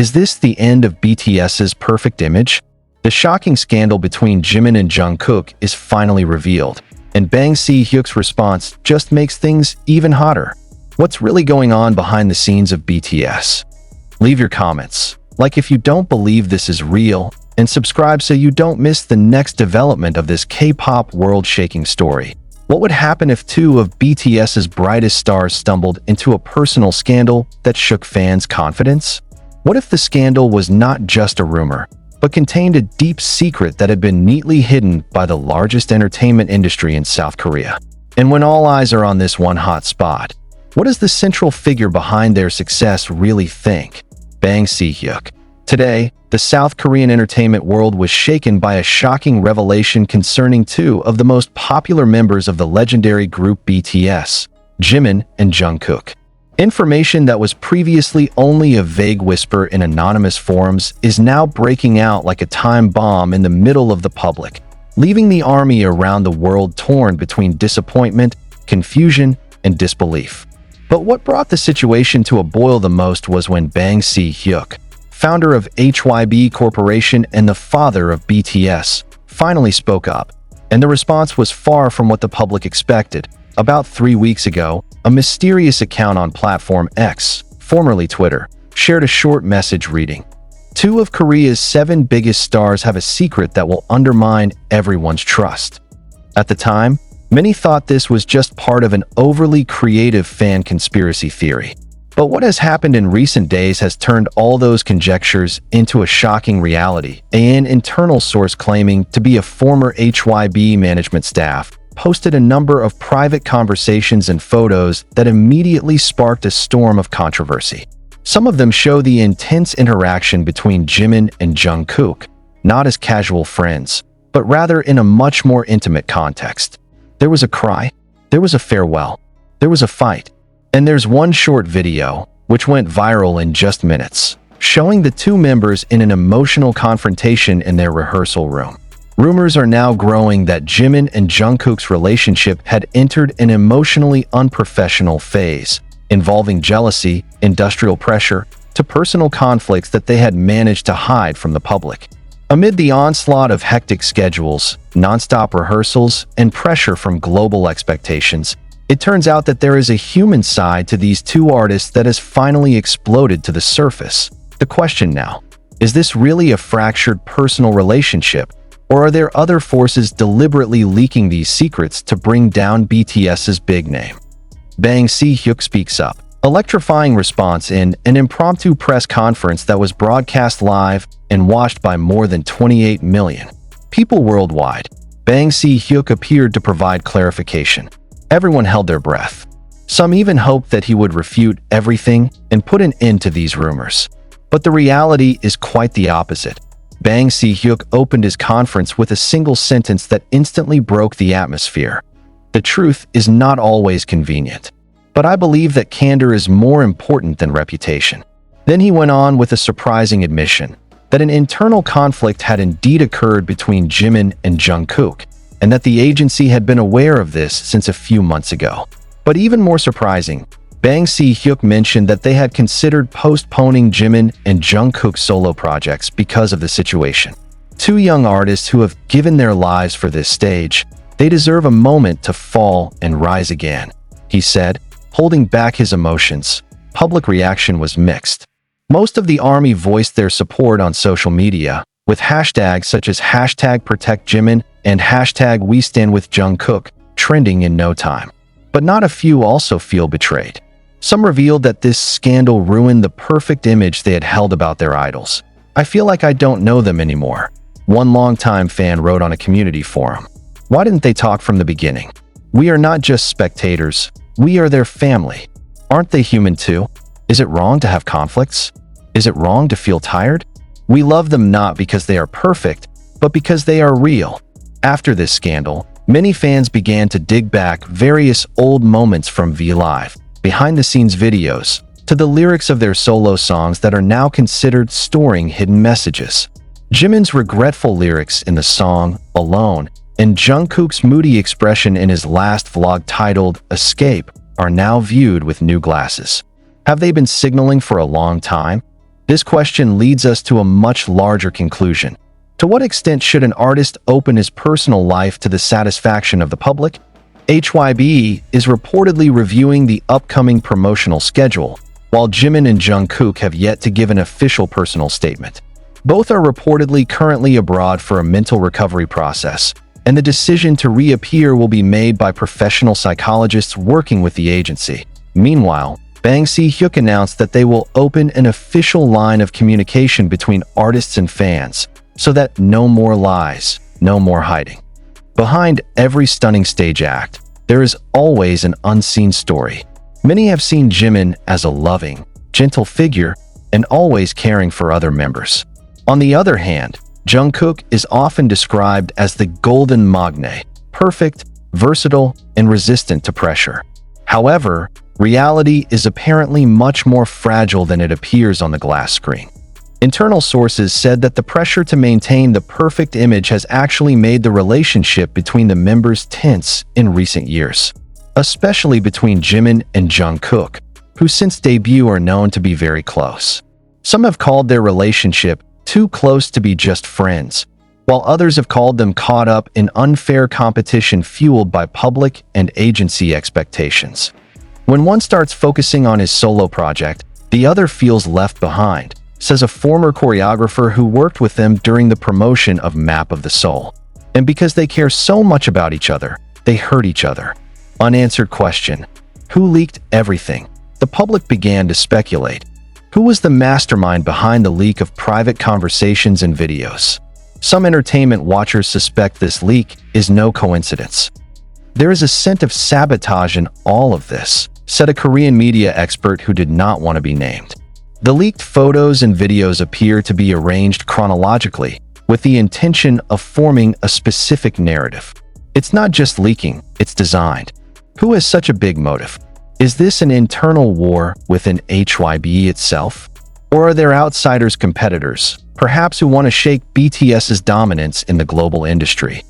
Is this the end of BTS's perfect image? The shocking scandal between Jimin and Jungkook is finally revealed, and Bang Si-hyuk's response just makes things even hotter. What's really going on behind the scenes of BTS? Leave your comments, like if you don't believe this is real, and subscribe so you don't miss the next development of this K-pop world-shaking story. What would happen if two of BTS's brightest stars stumbled into a personal scandal that shook fans' confidence? What if the scandal was not just a rumor, but contained a deep secret that had been neatly hidden by the largest entertainment industry in South Korea? And when all eyes are on this one hot spot, what does the central figure behind their success really think? Bang Si-hyuk. Today, the South Korean entertainment world was shaken by a shocking revelation concerning two of the most popular members of the legendary group BTS, Jimin and Jungkook. Information that was previously only a vague whisper in anonymous forums is now breaking out like a time bomb in the middle of the public, leaving the army around the world torn between disappointment, confusion, and disbelief. But what brought the situation to a boil the most was when Bang Si-hyuk, founder of HYB Corporation and the father of BTS, finally spoke up. And the response was far from what the public expected. About 3 weeks ago, a mysterious account on platform X, formerly Twitter, shared a short message reading, "Two of Korea's 7 biggest stars have a secret that will undermine everyone's trust." At the time, many thought this was just part of an overly creative fan conspiracy theory. But what has happened in recent days has turned all those conjectures into a shocking reality. An internal source claiming to be a former HYB management staff posted a number of private conversations and photos that immediately sparked a storm of controversy. Some of them show the intense interaction between Jimin and Jungkook, not as casual friends, but rather in a much more intimate context. There was a cry, there was a farewell, there was a fight, and there's one short video, which went viral in just minutes, showing the two members in an emotional confrontation in their rehearsal room. Rumors are now growing that Jimin and Jungkook's relationship had entered an emotionally unprofessional phase, involving jealousy, industrial pressure, to personal conflicts that they had managed to hide from the public. Amid the onslaught of hectic schedules, non-stop rehearsals, and pressure from global expectations, it turns out that there is a human side to these two artists that has finally exploded to the surface. The question now, is this really a fractured personal relationship, or are there other forces deliberately leaking these secrets to bring down BTS's big name? Bang Si-hyuk speaks up, electrifying response in an impromptu press conference that was broadcast live and watched by more than 28 million people worldwide. Bang Si-hyuk appeared to provide clarification. Everyone held their breath. Some even hoped that he would refute everything and put an end to these rumors. But the reality is quite the opposite. Bang Si-hyuk opened his conference with a single sentence that instantly broke the atmosphere. "The truth is not always convenient, but I believe that candor is more important than reputation." Then he went on with a surprising admission that an internal conflict had indeed occurred between Jimin and Jungkook, and that the agency had been aware of this since a few months ago. But even more surprising, Bang Si-hyuk mentioned that they had considered postponing Jimin and Jungkook's solo projects because of the situation. Two young artists who have given their lives for this stage, they deserve a moment to fall and rise again, he said, holding back his emotions. Public reaction was mixed. Most of the army voiced their support on social media, with hashtags such as #ProtectJimin and #WeStandWithJungkook trending in no time. But not a few also feel betrayed. Some revealed that this scandal ruined the perfect image they had held about their idols. "I feel like I don't know them anymore," one longtime fan wrote on a community forum. "Why didn't they talk from the beginning? We are not just spectators, we are their family. Aren't they human too? Is it wrong to have conflicts? Is it wrong to feel tired? We love them not because they are perfect, but because they are real." After this scandal, many fans began to dig back various old moments from V Live, behind-the-scenes videos, to the lyrics of their solo songs that are now considered storing hidden messages. Jimin's regretful lyrics in the song Alone and Jungkook's moody expression in his last vlog titled Escape are now viewed with new glasses. Have they been signaling for a long time? This question leads us to a much larger conclusion. To what extent should an artist open his personal life to the satisfaction of the public? HYBE is reportedly reviewing the upcoming promotional schedule, while Jimin and Jungkook have yet to give an official personal statement. Both are reportedly currently abroad for a mental recovery process, and the decision to reappear will be made by professional psychologists working with the agency. Meanwhile, hyuk announced that they will open an official line of communication between artists and fans, so that no more lies, no more hiding. Behind every stunning stage act, there is always an unseen story. Many have seen Jimin as a loving, gentle figure and always caring for other members. On the other hand, Jungkook is often described as the golden magne, perfect, versatile, and resistant to pressure. However, reality is apparently much more fragile than it appears on the glass screen. Internal sources said that the pressure to maintain the perfect image has actually made the relationship between the members tense in recent years, especially between Jimin and Jungkook, who since debut are known to be very close. Some have called their relationship too close to be just friends, while others have called them caught up in unfair competition fueled by public and agency expectations. When one starts focusing on his solo project, the other feels left behind, says a former choreographer who worked with them during the promotion of Map of the Soul. And because they care so much about each other, they hurt each other. Unanswered question: who leaked everything? The public began to speculate. Who was the mastermind behind the leak of private conversations and videos? Some entertainment watchers suspect this leak is no coincidence. There is a scent of sabotage in all of this, said a Korean media expert who did not want to be named. The leaked photos and videos appear to be arranged chronologically, with the intention of forming a specific narrative. It's not just leaking, it's designed. Who has such a big motive? Is this an internal war within HYBE itself? Or are there outsiders competitors, perhaps who want to shake BTS's dominance in the global industry?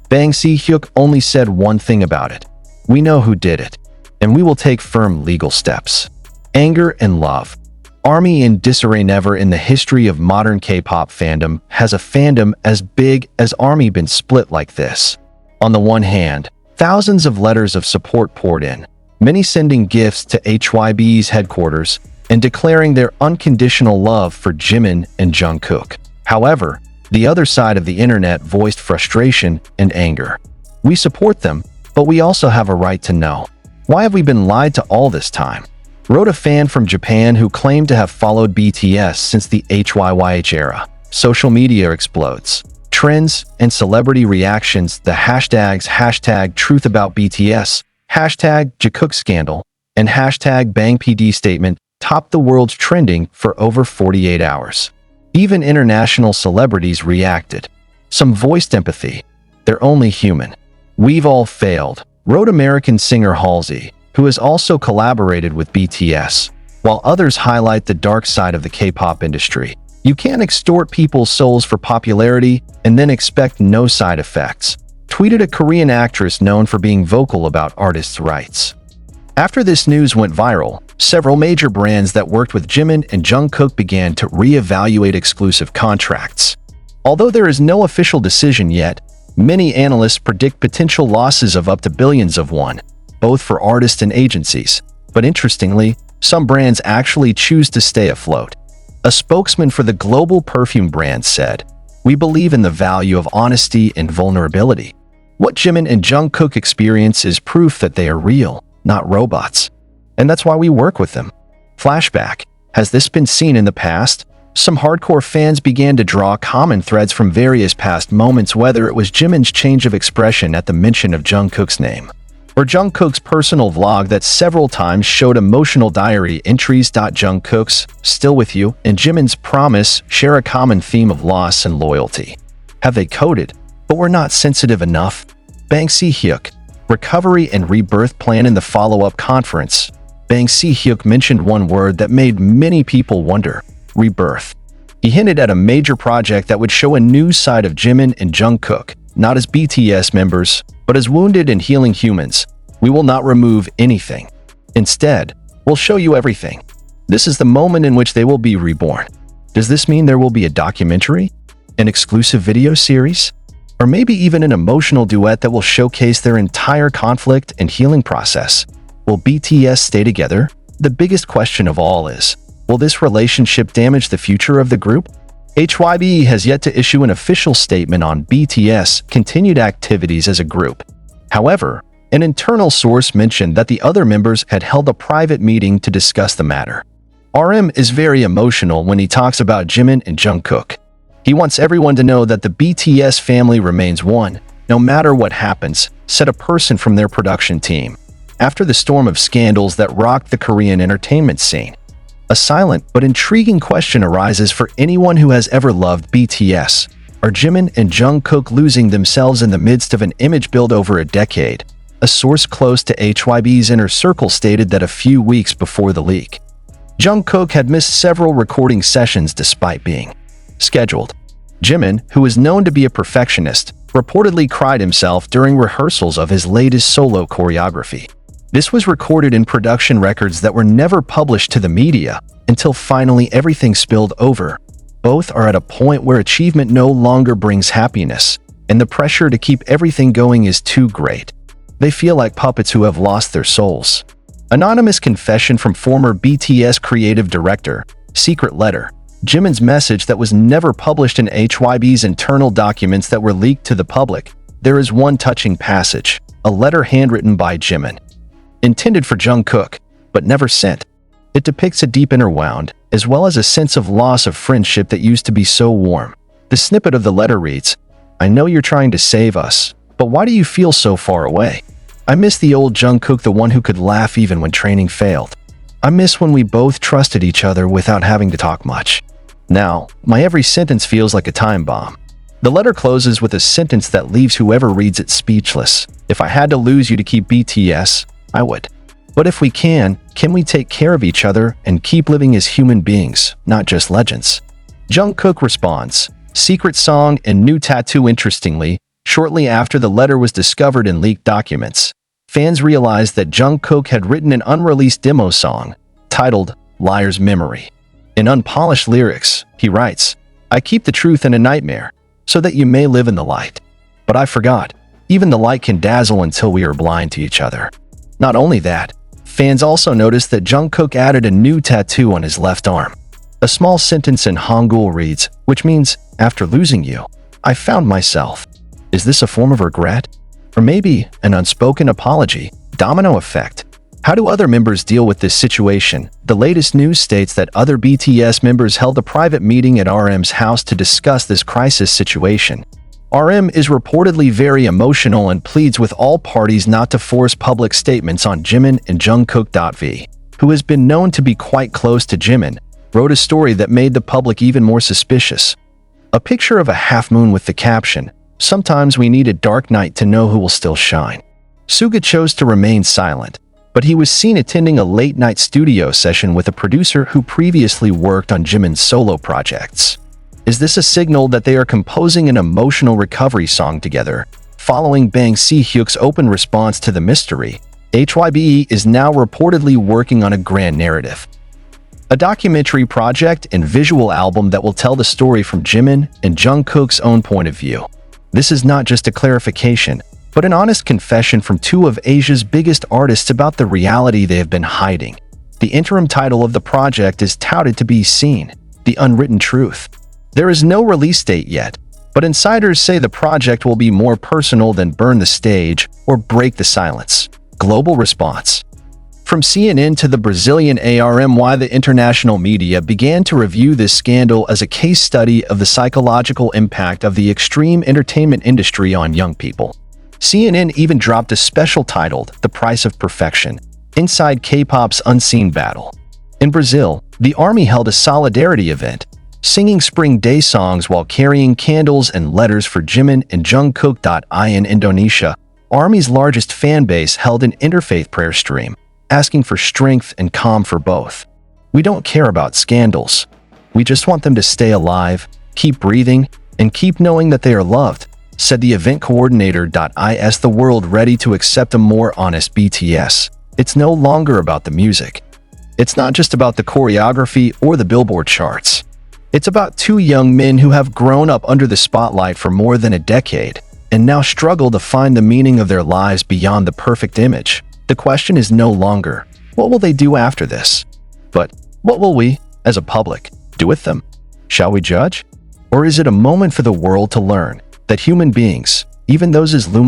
Hyuk only said one thing about it: we know who did it, and we will take firm legal steps. Anger and love. ARMY in disarray. Never in the history of modern K-pop fandom has a fandom as big as ARMY been split like this. On the one hand, thousands of letters of support poured in, many sending gifts to HYBE's headquarters and declaring their unconditional love for Jimin and Jungkook. However, the other side of the internet voiced frustration and anger. We support them, but we also have a right to know. Why have we been lied to all this time? Wrote a fan from Japan who claimed to have followed BTS since the HYYH era. Social media explodes. Trends and celebrity reactions, the hashtags #TruthAboutBTS, #Jungkook scandal, and #BangPD statement topped the world's trending for over 48 hours. Even international celebrities reacted. Some voiced empathy. They're only human. We've all failed, wrote American singer Halsey, who has also collaborated with BTS, while others highlight the dark side of the K-pop industry. You can't extort people's souls for popularity and then expect no side effects, tweeted a Korean actress known for being vocal about artists' rights. After this news went viral, several major brands that worked with Jimin and Jungkook began to reevaluate exclusive contracts. Although there is no official decision yet, many analysts predict potential losses of up to billions of won, both for artists and agencies. But interestingly, some brands actually choose to stay afloat. A spokesman for the global perfume brand said, "We believe in the value of honesty and vulnerability. What Jimin and Jungkook experience is proof that they are real, not robots. And that's why we work with them." Flashback. Has this been seen in the past? Some hardcore fans began to draw common threads from various past moments, whether it was Jimin's change of expression at the mention of Jungkook's name, or Jungkook's personal vlog that several times showed emotional diary entries. Jungkook's "Still With You" and Jimin's "Promise" share a common theme of loss and loyalty. Have they coded, but we're not sensitive enough? Hyuk. Recovery and rebirth plan. In the follow-up conference, Hyuk mentioned one word that made many people wonder: rebirth. He hinted at a major project that would show a new side of Jimin and Jungkook, not as BTS members, but as wounded and healing humans. "We will not remove anything. Instead, we'll show you everything. This is the moment in which they will be reborn." Does this mean there will be a documentary, an exclusive video series, or maybe even an emotional duet that will showcase their entire conflict and healing process? Will BTS stay together? The biggest question of all is, will this relationship damage the future of the group? HYBE has yet to issue an official statement on BTS' continued activities as a group. However, an internal source mentioned that the other members had held a private meeting to discuss the matter. RM is very emotional when he talks about Jimin and Jungkook. He wants everyone to know that the BTS family remains one, no matter what happens, said a person from their production team. After the storm of scandals that rocked the Korean entertainment scene, a silent but intriguing question arises for anyone who has ever loved BTS. Are Jimin and Jungkook losing themselves in the midst of an image build over a decade? A source close to HYBE's inner circle stated that a few weeks before the leak, Jungkook had missed several recording sessions despite being scheduled. Jimin, who is known to be a perfectionist, reportedly cried himself during rehearsals of his latest solo choreography. This was recorded in production records that were never published to the media until finally everything spilled over. Both are at a point where achievement no longer brings happiness, and the pressure to keep everything going is too great. They feel like puppets who have lost their souls. Anonymous confession from former BTS creative director, Secret Letter. Jimin's message that was never published in HYBE's internal documents that were leaked to the public. There is one touching passage, a letter handwritten by Jimin, intended for Jungkook, but never sent. It depicts a deep inner wound, as well as a sense of loss of friendship that used to be so warm. The snippet of the letter reads, "I know you're trying to save us, but why do you feel so far away? I miss the old Jungkook, the one who could laugh even when training failed. I miss when we both trusted each other without having to talk much. Now, my every sentence feels like a time bomb." The letter closes with a sentence that leaves whoever reads it speechless. "If I had to lose you to keep BTS, I would. But if we can we take care of each other and keep living as human beings, not just legends?" Jungkook responds, "Secret song and new tattoo." Interestingly, shortly after the letter was discovered in leaked documents, fans realized that Jungkook had written an unreleased demo song titled Liar's Memory. In unpolished lyrics, he writes, "I keep the truth in a nightmare, so that you may live in the light. But I forgot, even the light can dazzle until we are blind to each other." Not only that, fans also noticed that Jungkook added a new tattoo on his left arm. A small sentence in Hangul reads, which means, "After losing you, I found myself." Is this a form of regret? Or maybe an unspoken apology? Domino effect. How do other members deal with this situation? The latest news states that other BTS members held a private meeting at RM's house to discuss this crisis situation. RM is reportedly very emotional and pleads with all parties not to force public statements on Jimin and Jungkook. V, who has been known to be quite close to Jimin, wrote a story that made the public even more suspicious. A picture of a half-moon with the caption, "Sometimes we need a dark night to know who will still shine." Suga chose to remain silent, but he was seen attending a late-night studio session with a producer who previously worked on Jimin's solo projects. Is this a signal that they are composing an emotional recovery song together? Following Bang Si-hyuk's open response to the mystery, HYBE is now reportedly working on a grand narrative, a documentary project and visual album that will tell the story from Jimin and Jungkook's own point of view. This is not just a clarification, but an honest confession from two of Asia's biggest artists about the reality they have been hiding. The interim title of the project is touted to be Seen, The Unwritten Truth. There is no release date yet, but insiders say the project will be more personal than Burn the Stage or Break the Silence. Global response. From CNN to the Brazilian ARMY, the international media began to review this scandal as a case study of the psychological impact of the extreme entertainment industry on young people. CNN even dropped a special titled The Price of Perfection, Inside K-pop's Unseen Battle. In Brazil, the army held a solidarity event, singing Spring Day songs while carrying candles and letters for Jimin and Jungkook. In Indonesia, Army's largest fan base held an interfaith prayer stream, asking for strength and calm for both. "We don't care about scandals. We just want them to stay alive, keep breathing, and keep knowing that they are loved," said the event coordinator. Is the world ready to accept a more honest BTS? It's no longer about the music. It's not just about the choreography or the Billboard charts. It's about two young men who have grown up under the spotlight for more than a decade and now struggle to find the meaning of their lives beyond the perfect image. The question is no longer, what will they do after this? But what will we, as a public, do with them? Shall we judge? Or is it a moment for the world to learn that human beings, even those as luminous